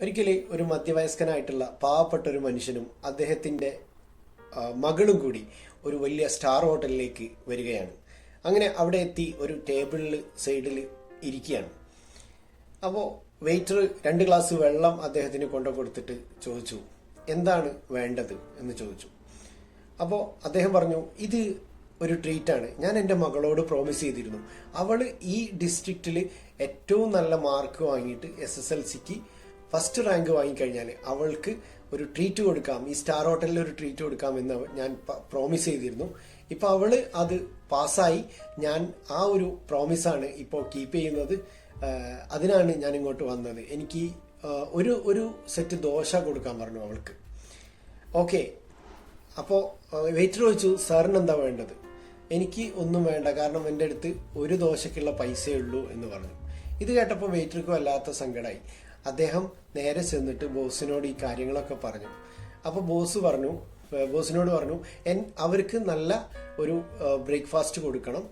ഒരിക്കൽ ഒരു മധ്യവയസ്കനായിട്ടുള്ള പാവപ്പെട്ട ഒരു മനുഷ്യനും അദ്ദേഹത്തിൻ്റെ മകളും കൂടി ഒരു വലിയ സ്റ്റാർ ഹോട്ടലിലേക്ക് വരികയാണ്. അങ്ങനെ അവിടെ എത്തി ഒരു ടേബിളിൽ സൈഡിൽ ഇരിക്കുകയാണ്. അപ്പോൾ വെയിറ്റർ 2 ഗ്ലാസ് വെള്ളം അദ്ദേഹത്തിന് കൊണ്ടു കൊടുത്തിട്ട് ചോദിച്ചു, എന്താണ് വേണ്ടത് എന്ന് ചോദിച്ചു. അപ്പോൾ അദ്ദേഹം പറഞ്ഞു, ഇത് ഒരു ട്രീറ്റാണ്. ഞാൻ എൻ്റെ മകളോട് പ്രോമിസ് ചെയ്തിരുന്നു. അവൾ ഈ ഡിസ്ട്രിക്റ്റിൽ ഏറ്റവും നല്ല മാർക്ക് വാങ്ങിയിട്ട് SSLCക്ക് ഫസ്റ്റ് റാങ്ക് വാങ്ങിക്കഴിഞ്ഞാൽ അവൾക്ക് ഒരു ട്രീറ്റ് കൊടുക്കാം, ഈ സ്റ്റാർ ഹോട്ടലിൽ ഒരു ട്രീറ്റ് കൊടുക്കാം എന്ന് ഞാൻ പ്രോമിസ് ചെയ്തിരുന്നു. ഇപ്പോൾ അവൾ അത് പാസ്സായി. ഞാൻ ആ ഒരു പ്രോമിസാണ് ഇപ്പോൾ കീപ്പ് ചെയ്യുന്നത്. അതിനാണ് ഞാൻ ഇങ്ങോട്ട് വന്നത്. എനിക്ക് ഒരു സെറ്റ് ദോശ കൊടുക്കാൻ പറഞ്ഞു അവൾക്ക്. ഓക്കെ, അപ്പോൾ വെയിറ്റർ ചോദിച്ചു, സാറിന് എന്താ വേണ്ടത്? എനിക്ക് ഒന്നും വേണ്ട, കാരണം എൻ്റെ അടുത്ത് ഒരു ദോശയ്ക്കുള്ള പൈസയേ ഉള്ളൂ എന്ന് പറഞ്ഞു. ഇത് കേട്ടപ്പോൾ വെയിറ്റർക്ക് വല്ലാത്ത സങ്കടമായി. അദ്ദേഹം നേരെ ചെന്നിട്ട് ബോസിനോട് ഈ കാര്യങ്ങളൊക്കെ പറഞ്ഞു. അപ്പോൾ ബോസിനോട് പറഞ്ഞു അവർക്ക് നല്ല ഒരു ബ്രേക്ക്ഫാസ്റ്റ് കൊടുക്കണം,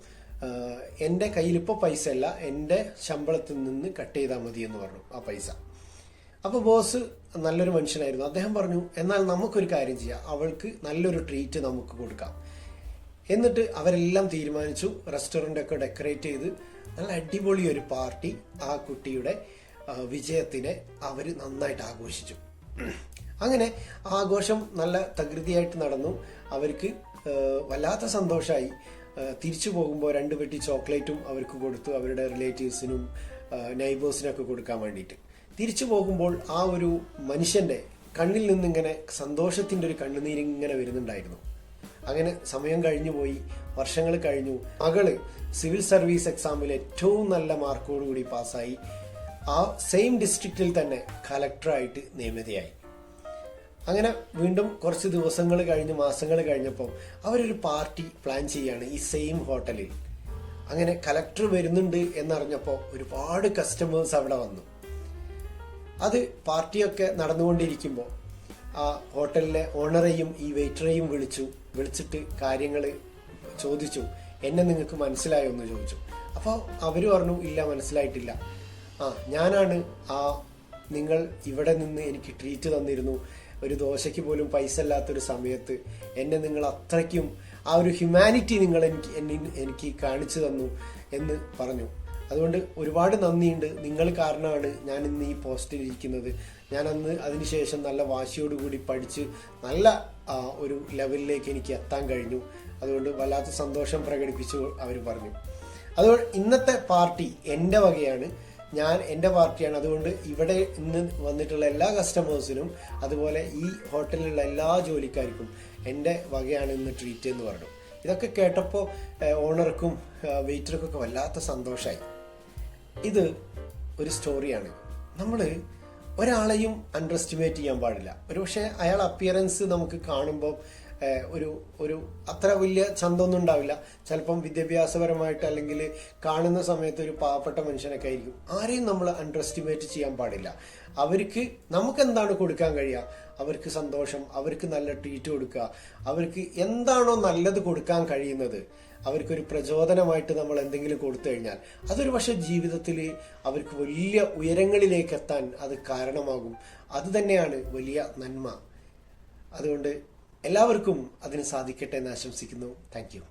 എൻ്റെ കയ്യിൽ ഇപ്പോൾ പൈസ അല്ല, എൻ്റെ ശമ്പളത്തിൽ നിന്ന് കട്ട് ചെയ്താൽ മതി എന്ന് പറഞ്ഞു ആ പൈസ. അപ്പോൾ ബോസ് നല്ലൊരു മനുഷ്യനായിരുന്നു. അദ്ദേഹം പറഞ്ഞു, എന്നാൽ നമുക്കൊരു കാര്യം ചെയ്യാം, അവൾക്ക് നല്ലൊരു ട്രീറ്റ് നമുക്ക് കൊടുക്കാം. എന്നിട്ട് അവരെല്ലാം തീരുമാനിച്ചു. റെസ്റ്റോറൻ്റ് ഒക്കെ ഡെക്കറേറ്റ് ചെയ്ത് നല്ല അടിപൊളി ഒരു പാർട്ടി ആ കുട്ടിയുടെ വിജയത്തിനെ അവർ നന്നായിട്ട് ആഘോഷിച്ചു. അങ്ങനെ ആഘോഷം നല്ല തകൃതിയായിട്ട് നടന്നു. അവർക്ക് വല്ലാത്ത സന്തോഷമായി. തിരിച്ചു പോകുമ്പോൾ 2 പെട്ടി ചോക്ലേറ്റും അവർക്ക് കൊടുത്തു, അവരുടെ റിലേറ്റീവ്സിനും നൈബേഴ്സിനൊക്കെ കൊടുക്കാൻ വേണ്ടിയിട്ട്. തിരിച്ചു പോകുമ്പോൾ ആ ഒരു മനുഷ്യൻ്റെ കണ്ണിൽ നിന്നിങ്ങനെ സന്തോഷത്തിൻ്റെ ഒരു കണ്ണുനീരിങ്ങനെ വരുന്നുണ്ടായിരുന്നു. അങ്ങനെ സമയം കഴിഞ്ഞു പോയി, വർഷങ്ങൾ കഴിഞ്ഞു. മകള് സിവിൽ സർവീസ് എക്സാമിൽ ഏറ്റവും നല്ല മാർക്കോടുകൂടി പാസ്സായി. ആ സെയിം ഡിസ്ട്രിക്റ്റിൽ തന്നെ കളക്ടറായിട്ട് നിയമിതയായി. അങ്ങനെ വീണ്ടും കുറച്ച് ദിവസങ്ങൾ കഴിഞ്ഞ് മാസങ്ങൾ കഴിഞ്ഞപ്പോൾ അവരൊരു പാർട്ടി പ്ലാൻ ചെയ്യാണ് ഈ സെയിം ഹോട്ടലിൽ. അങ്ങനെ കളക്ടർ വരുന്നുണ്ട് എന്നറിഞ്ഞപ്പോൾ ഒരുപാട് കസ്റ്റമേഴ്സ് അവിടെ വന്നു. പാർട്ടിയൊക്കെ നടന്നുകൊണ്ടിരിക്കുമ്പോൾ ആ ഹോട്ടലിലെ ഓണറെയും ഈ വെയിറ്ററെയും വിളിച്ചിട്ട് കാര്യങ്ങൾ ചോദിച്ചു. എന്നെ നിങ്ങൾക്ക് മനസ്സിലായോ എന്ന് ചോദിച്ചു. അപ്പോൾ അവർ പറഞ്ഞു, ഇല്ല, മനസ്സിലായിട്ടില്ല. ഞാനാണ് നിങ്ങൾ ഇവിടെ നിന്ന് എനിക്ക് ട്രീറ്റ് തന്നിരുന്നു, ഒരു ദോശയ്ക്ക് പോലും പൈസ ഇല്ലാത്തൊരു സമയത്ത് എന്നെ നിങ്ങൾ അത്രയ്ക്കും ആ ഒരു ഹ്യൂമാനിറ്റി നിങ്ങൾ എനിക്ക് കാണിച്ചു തന്നു എന്ന് പറഞ്ഞു. അതുകൊണ്ട് ഒരുപാട് നന്ദിയുണ്ട്. നിങ്ങൾ കാരണമാണ് ഞാൻ ഇന്ന് ഈ പോസ്റ്റിൽ ഇരിക്കുന്നത്. ഞാൻ അന്ന് അതിനുശേഷം നല്ല വാശിയോടുകൂടി പഠിച്ച് നല്ല ഒരു ലെവലിലേക്ക് എനിക്ക് എത്താൻ കഴിഞ്ഞു. അതുകൊണ്ട് വല്ലാത്ത സന്തോഷം പ്രകടിപ്പിച്ചു അവർ പറഞ്ഞു. അതുകൊണ്ട് ഇന്നത്തെ പാർട്ടി എൻ്റെ വകയാണ്, എൻ്റെ പാർട്ടിയാണ്. അതുകൊണ്ട് ഇവിടെ ഇന്ന് വന്നിട്ടുള്ള എല്ലാ കസ്റ്റമേഴ്സിനും അതുപോലെ ഈ ഹോട്ടലിലുള്ള എല്ലാ ജോലിക്കാർക്കും എൻ്റെ വകയാണ് ഇന്ന് ട്രീറ്റ് എന്ന് പറഞ്ഞു. ഇതൊക്കെ കേട്ടപ്പോൾ ഓണർക്കും വെയിറ്റർക്കൊക്കെ വല്ലാത്ത സന്തോഷമായി. ഇത് ഒരു സ്റ്റോറിയാണ്. നമ്മൾ ഒരാളെയും അണ്ടർ എസ്റ്റിമേറ്റ് ചെയ്യാൻ പാടില്ല. ഒരുപക്ഷെ അയാൾ അപ്പിയറൻസ് നമുക്ക് കാണുമ്പോൾ ഒരു അത്ര വലിയ ചന്തമൊന്നും ഉണ്ടാവില്ല. ചിലപ്പം വിദ്യാഭ്യാസപരമായിട്ട് അല്ലെങ്കിൽ കാണുന്ന സമയത്ത് ഒരു പാവപ്പെട്ട മനുഷ്യനൊക്കെ ആയിരിക്കും. ആരെയും നമ്മൾ അണ്ടർ എസ്റ്റിമേറ്റ് ചെയ്യാൻ പാടില്ല. അവർക്ക് നമുക്ക് എന്താണ് കൊടുക്കാൻ കഴിയുക, അവർക്ക് സന്തോഷം, അവർക്ക് നല്ല ട്രീറ്റ് കൊടുക്കുക, അവർക്ക് എന്താണോ നല്ലത് കൊടുക്കാൻ കഴിയുന്നത്, അവർക്കൊരു പ്രചോദനമായിട്ട് നമ്മൾ എന്തെങ്കിലും കൊടുത്തു കഴിഞ്ഞാൽ അതൊരു പക്ഷേ ജീവിതത്തിൽ അവർക്ക് വലിയ ഉയരങ്ങളിലേക്ക് എത്താൻ അത് കാരണമാകും. അതുതന്നെയാണ് വലിയ നന്മ. അതുകൊണ്ട് എല്ലാവർക്കും അതിന് സാധിക്കട്ടെ എന്ന് ആശംസിക്കുന്നു. Thank you.